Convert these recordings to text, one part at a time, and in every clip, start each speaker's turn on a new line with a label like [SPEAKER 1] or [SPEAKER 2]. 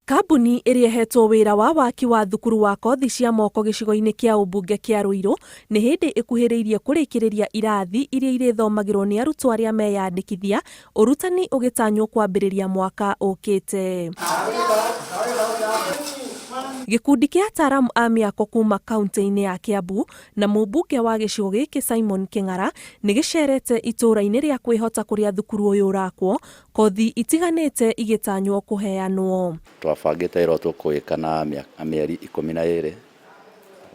[SPEAKER 1] Kambuni ĩrĩa ĩhetwo wĩra wa waki wa thukuru wa kothi cia moko gĩcigo-inĩ kĩa ũmbunge kĩa Ruiru nĩ hĩndĩ ĩkuhĩrĩirie kũrĩkĩrĩria irathi iria irĩthomagĩrwo nĩ arutwo arĩa meyandĩkithia, ũrutani ũgĩtanywo kwambĩrĩria mwaka ũkĩte. Gĩkundi kĩa ataaramu a mĩako kuma kaunti-inĩ ya Kiambu na mũmbunge wa gĩcigo gĩkĩ Simon Kĩng'ara nĩ gĩcerete itũũra-inĩ rĩa kwĩhota kũrĩa thukuru ũyũ ũrakwo, kothi itiganĩte igĩtanywo kũheanwo.
[SPEAKER 2] Twabangĩte wĩra tũkũwĩka na mĩeri 12,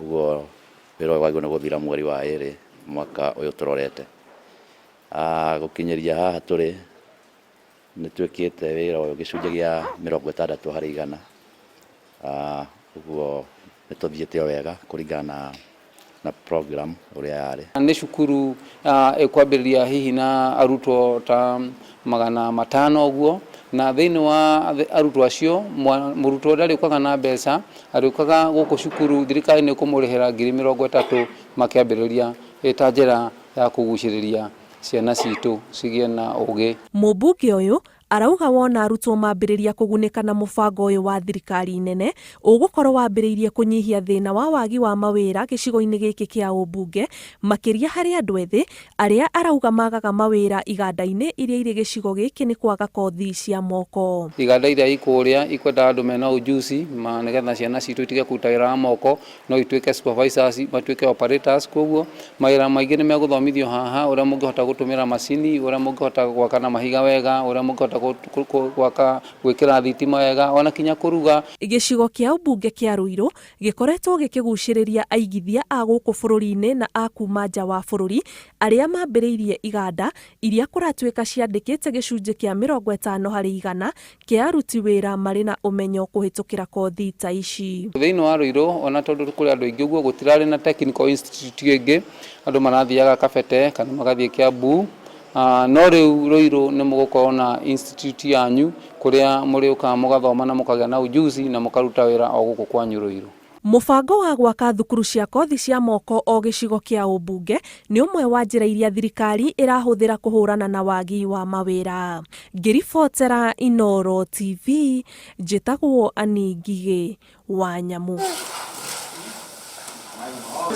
[SPEAKER 2] ũguo wĩra ũyũ wagĩrĩirwo nĩ gũthira mweri wa 2 mwaka ũyũ tũrorete. Gũkinyĩria haha tũrĩ nĩ twĩkĩte wĩra ũyũ gĩcunjĩ gĩa 60%. Ũguo nĩ tũthiĩte o wega kũringana na program ũrĩa yarĩ.
[SPEAKER 3] Nĩ cukuru ĩkwambĩrĩria hihi na arutwo ta 500 ũguo, na thĩinĩ wa arutwo acio mũrutwo ndarĩũkaga na mbeca, arĩũkaga gũkũ cukuru thirikari nĩ kũmũrĩhĩra 30,000 makĩambĩrĩria ta njĩra ya kũgucĩrĩria ciana citũ cigĩe na ũgĩ.
[SPEAKER 1] Mũmbunge ũyũ arauga wona arutwo mambĩrĩria kũgunĩka na mũbango ũyũ wa thirikari nene, ũgũkorwo wambĩrĩirie kũnyihia thĩna wa wagi wa mawĩra gĩcigo-inĩ gĩkĩ kĩa ũmbunge, makĩria harĩ andũ ethĩ arĩa arauga magaga mawĩra iganda-inĩ iria irĩ gĩcigo gĩkĩ nĩ kwaga kothi cia moko.
[SPEAKER 3] Iganda iria ikũrĩa ikwenda andũ mena ujuzi nĩgetha ciana citũ itige kũruta wĩra wa moko, no ituĩke supervisors, matuĩke operators. Koguo mawĩra maingĩ nĩ megũthomithio haha, ũrĩa mũngĩhota gũtũmĩra macini, ũrĩa mũngĩhota gwaka na mahiga wega, ũrĩa mũngĩhota gwĩkĩra thitima wega, ona kinya kũruga.
[SPEAKER 1] Gĩcigo kĩa ũmbunge kĩa Ruiru gĩkoretwo gĩkĩgucĩrĩria aigithia a gũkũ bũrũri-inĩ na a kuma nja wa bũrũri arĩa mambĩrĩirie iganda iria kũratuĩka ciandĩkĩte gĩcunjĩ kĩa 50% kĩa aruti wĩra marĩ na ũmenyo kũhĩtũkĩra kothi ta ici.
[SPEAKER 3] Thĩinĩ wa Ruiru ona tondũ kũrĩ andũ aingĩ ũguo gũtirarĩ na technical institute ĩngĩ, andũ marathiaga Kabete kana magathiĩ Kiambu. No rĩu Ruiru nĩ mũgũkorwo na institute yanyu kũrĩa mũrĩũkaga mũgathoma na mũkagĩa na ujuzi na mũkaruta wĩra o gũkũ kwanyu Ruiru.
[SPEAKER 1] Mũbango wa gwaka thukuru cia kothi cia moko o gĩcigo kĩa ũmbunge nĩ ũmwe wa njĩra iria thirikari ĩrahũthĩra kũhũrana na wagi wa mawĩra. Ngĩribotera Inooro TV, njĩtagwo Anĩ Ngigĩ wa Nyamũ.